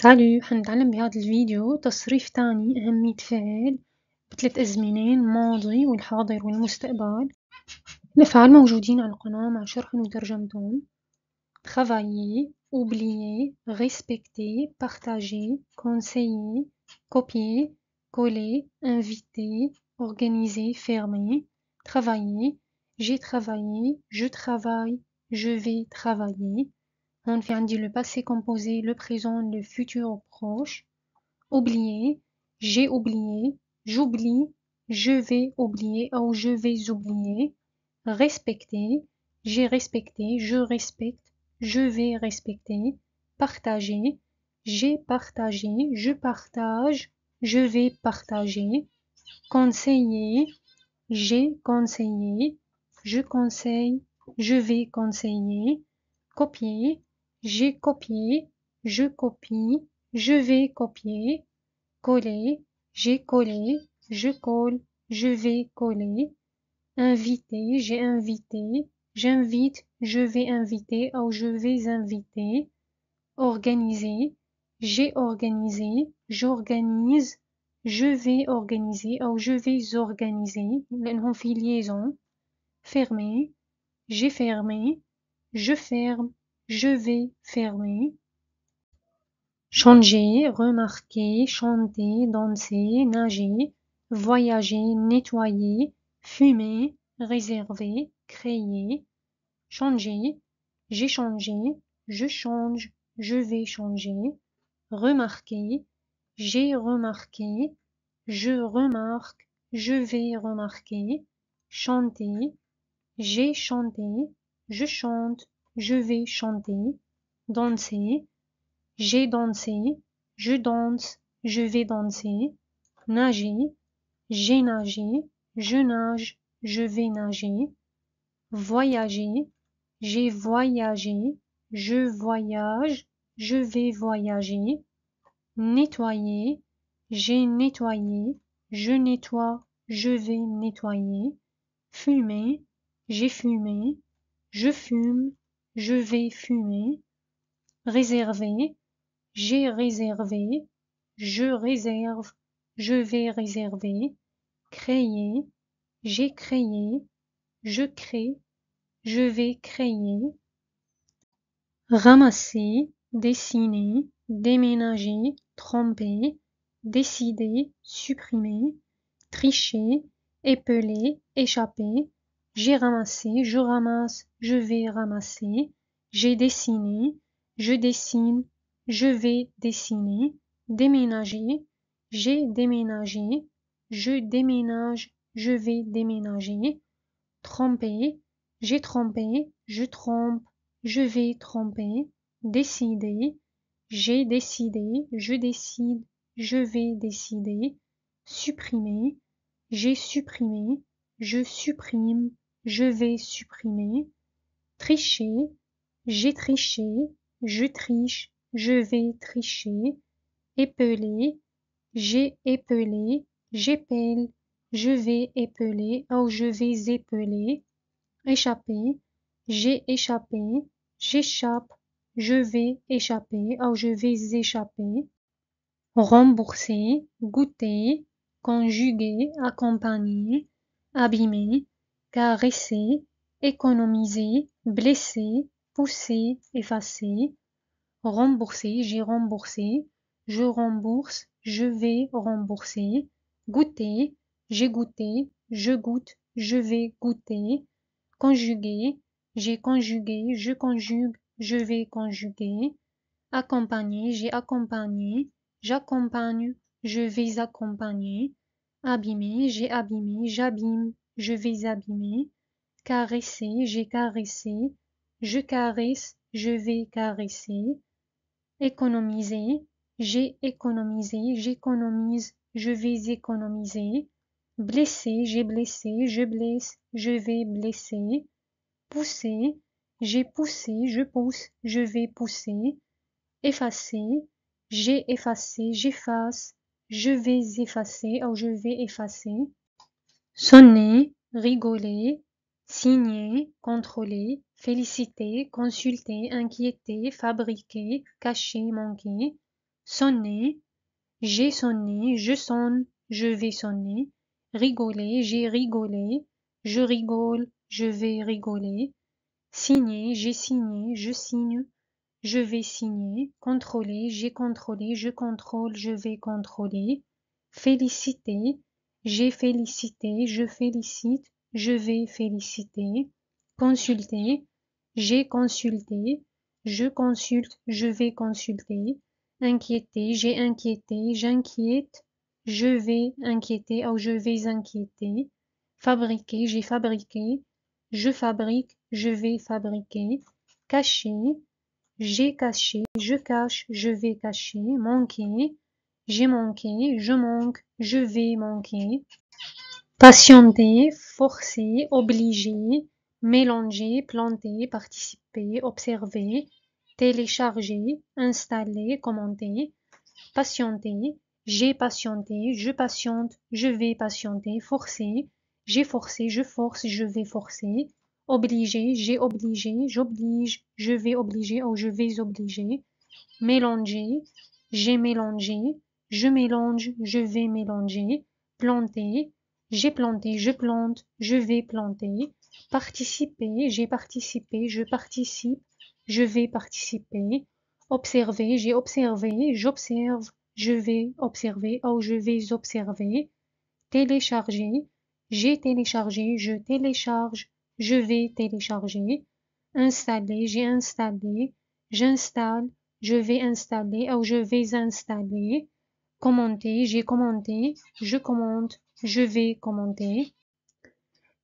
سالو، حنتعلم بهذا الفيديو تصريف تاني أهمية فعل ب3 أزمنين: الماضي والحاضر والمستقبل. الأفعال موجودين على القناة مع شرح وترجمتهم: travailler, oublier, respecter, partager, conseiller, copier, coller, inviter, organiser, fermer. Travailler, j'ai travaillé, je travaille, je vais travailler. On fait le passé composé, le présent, le futur proche. Oublier, j'ai oublié, j'oublie, je vais oublier ou je vais oublier. Respecter, j'ai respecté, je respecte, je vais respecter. Partager, j'ai partagé, je partage, je vais partager. Conseiller, j'ai conseillé, je conseille, je vais conseiller. Copier, j'ai copié, je copie, je vais copier. Coller, j'ai collé, je colle, je vais coller. Inviter, j'ai invité, j'invite, je vais inviter ou je vais inviter. Organiser, j'ai organisé, j'organise, je vais organiser ou je vais organiser. لأنهم في liaison. Fermer, j'ai fermé, je ferme, je vais fermer. Changer, remarquer, chanter, danser, nager, voyager, nettoyer, fumer, réserver, créer. Changer, j'ai changé, je change, je vais changer. Remarquer, j'ai remarqué, je remarque, je vais remarquer. Chanter, j'ai chanté, je chante, je vais chanter. Danser, j'ai dansé, je danse, je vais danser. Nager, j'ai nagé, je nage, je vais nager. Voyager, j'ai voyagé, je voyage, je vais voyager. Nettoyer, j'ai nettoyé, je nettoie, je vais nettoyer. Fumer, j'ai fumé, je fume, je vais fumer. Réserver, j'ai réservé, je réserve, je vais réserver. Créer, j'ai créé, je crée, je vais créer. Ramasser, dessiner, déménager, tromper, décider, supprimer, tricher, épeler, échapper. J'ai ramassé, je ramasse, je vais ramasser. J'ai dessiné, je dessine, je vais dessiner. Déménager, j'ai déménagé, je déménage, je vais déménager. Tromper, j'ai trompé, je trompe, je vais tromper. Décider, j'ai décidé, je décide, je vais décider. Supprimer, j'ai supprimé, je supprime, je vais supprimer. Tricher, j'ai triché, je triche, je vais tricher. Épeler, j'ai épelé, j'épelle, je vais épeler ou je vais épeler. Échapper, j'ai échappé, j'échappe, je vais échapper ou je vais échapper. Rembourser, goûter, conjuguer, accompagner, abîmer, caresser, économiser, blesser, pousser, effacer. Rembourser, j'ai remboursé, je rembourse, je vais rembourser. Goûter, j'ai goûté, je goûte, je vais goûter. Conjuguer, j'ai conjugué, je conjugue, je vais conjuguer. Accompagner, j'ai accompagné, j'accompagne, je vais accompagner. Abîmer, j'ai abîmé, j'abîme, je vais abîmer. Caresser, j'ai caressé, je caresse, je vais caresser. Économiser, j'ai économisé, j'économise, je vais économiser. Blesser, j'ai blessé, je blesse, je vais blesser. Pousser, j'ai poussé, je pousse, je vais pousser. Effacer, j'ai effacé, j'efface, je vais effacer ou je vais effacer. Sonner, rigoler, signer, contrôler, féliciter, consulter, inquiéter, fabriquer, cacher, manquer. sonner, j'ai sonné, je sonne, je vais sonner, rigoler, j'ai rigolé, je rigole, je vais rigoler, signer, j'ai signé, je signe, je vais signer, contrôler, j'ai contrôlé, je contrôle, je vais contrôler, féliciter, j'ai félicité, je félicite, je vais féliciter, consulter, j'ai consulté, je consulte, je vais consulter, inquiéter, j'ai inquiété, j'inquiète, je vais inquiéter ou je vais inquiéter, fabriquer, j'ai fabriqué, je fabrique, je vais fabriquer, cacher, j'ai caché, je cache, je vais cacher, manquer, j'ai manqué, je manque, je vais manquer, patienter, forcer, obliger, mélanger, planter, participer, observer, télécharger, installer, commenter, patienter, j'ai patienté, je patiente, je vais patienter, forcer, j'ai forcé, je force, je vais forcer, obliger, j'ai obligé, j'oblige, je vais obliger ou je vais obliger, mélanger, j'ai mélangé, je mélange, je vais mélanger, planter, j'ai planté, je plante, je vais planter, participer, j'ai participé, je participe, je vais participer, observer, j'ai observé, j'observe, je vais observer ou je vais observer, télécharger, j'ai téléchargé, je télécharge, je vais télécharger, installer, j'ai installé, j'installe, je vais installer ou je vais installer, commenter, j'ai commenté, je commente, je vais commenter,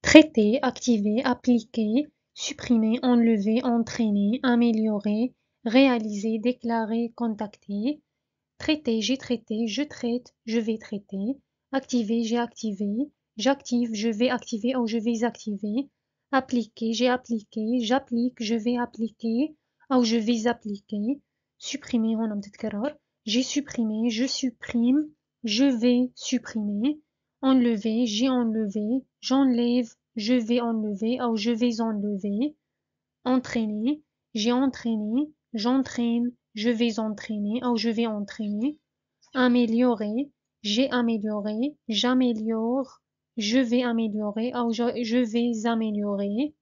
traiter, activer, appliquer, supprimer, enlever, entraîner, améliorer, réaliser, déclarer, contacter, traiter, j'ai traité, je traite, je vais traiter, activer, j'ai activé, j'active, je vais activer ou je vais activer, appliquer, j'ai appliqué, j'applique, je vais appliquer ou je vais appliquer, supprimer, هنا بتتكرر, j'ai supprimé, je supprime, je vais supprimer, enlever, j'ai enlevé, j'enlève, je vais enlever ou je vais enlever, entraîner, j'ai entraîné, j'entraîne, je vais entraîner ou je vais entraîner, améliorer, j'ai amélioré, j'améliore, je vais améliorer ou je vais améliorer,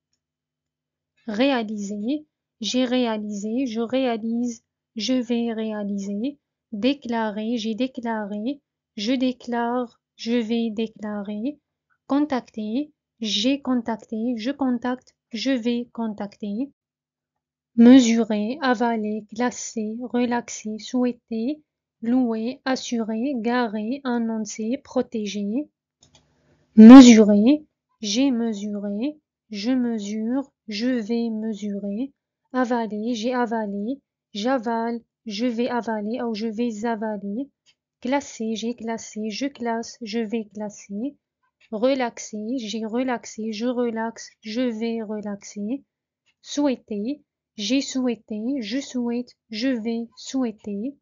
réaliser, j'ai réalisé, je réalise, je vais réaliser, déclarer, j'ai déclaré, je déclare, je vais déclarer, contacter, j'ai contacté, je contacte, je vais contacter, mesurer, avaler, glacer, relaxer, souhaiter, louer, assurer, garer, annoncer, protéger, mesurer, j'ai mesuré, je mesure, je vais mesurer, avaler, j'ai avalé, j'avale, je vais avaler ou je vais avaler, classer, j'ai classé, je classe, je vais classer, relaxer, j'ai relaxé, je relaxe, je vais relaxer, souhaiter, j'ai souhaité, je souhaite, je vais souhaiter,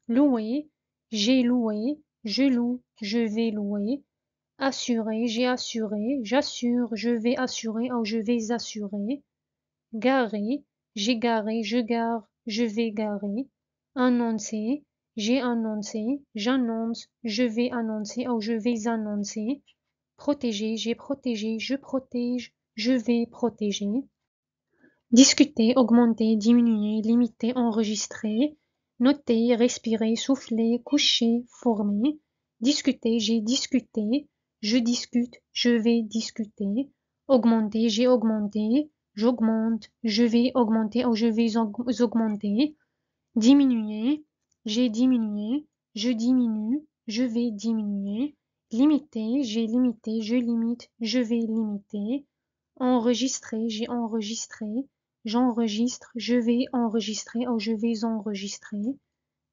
louer, j'ai loué, je loue, je vais louer, assurer, j'ai assuré, j'assure, je vais assurer ou je vais assurer, garer, j'ai garé, je gare, je vais garer, annoncer, j'ai annoncé, j'annonce, je vais annoncer ou je vais annoncer, protéger, j'ai protégé, je protège, je vais protéger, discuter, augmenter, diminuer, limiter, enregistrer, noter, respirer, souffler, coucher, former, discuter, j'ai discuté, je discute, je vais discuter, augmenter, j'ai augmenté, j'augmente, je vais augmenter ou je vais augmenter, diminuer, j'ai diminué, je diminue, je vais diminuer, limiter, j'ai limité, je limite, je vais limiter, enregistrer, j'ai enregistré, j'enregistre, je vais enregistrer ou je vais enregistrer,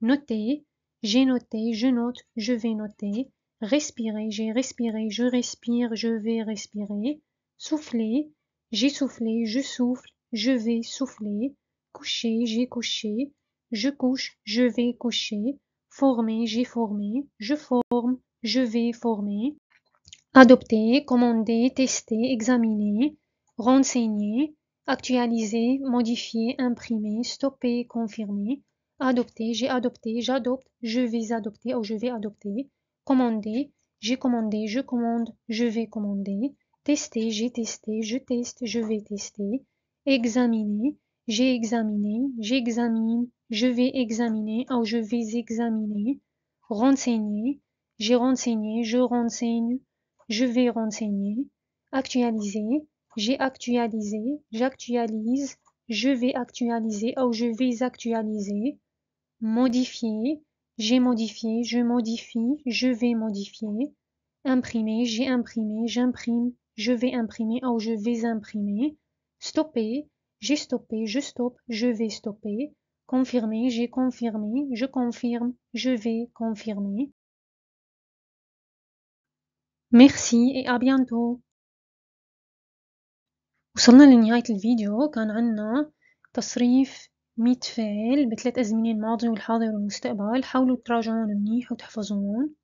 noter, j'ai noté, je note, je vais noter, respirer, j'ai respiré, je respire, je vais respirer, souffler, j'ai soufflé, je souffle, je vais souffler, coucher, j'ai couché, je couche, je vais coucher, former, j'ai formé, je forme, je vais former, adopter, commander, tester, examiner, renseigner, actualiser, modifier, imprimer, stopper, confirmer, Adopter, j'ai adopté, j'adopte, je vais adopter ou je vais adopter. Commander, j'ai commandé, je commande, je vais commander. Tester, j'ai testé, je teste, je vais tester. Examiner, j'ai examiné, j'examine, je vais examiner ou je vais examiner. Renseigner, j'ai renseigné, je renseigne, je vais renseigner. Actualiser, j'ai actualisé, j'actualise, je vais actualiser ou je vais actualiser. Modifier, j'ai modifié, je modifie, je vais modifier. Imprimer, j'ai imprimé, j'imprime, je vais imprimer ou je vais imprimer. Stopper, j'ai stoppé, je stoppe, je vais stopper. Confirmer, j'ai confirmé, je confirme, je vais confirmer. Merci et à bientôt. وصلنا لنهاية الفيديو. كان عنا تصريف 100 فعل ب3 أزمنة، الماضي والحاضر والمستقبل. حاولوا تراجعون منيح وتحفظون.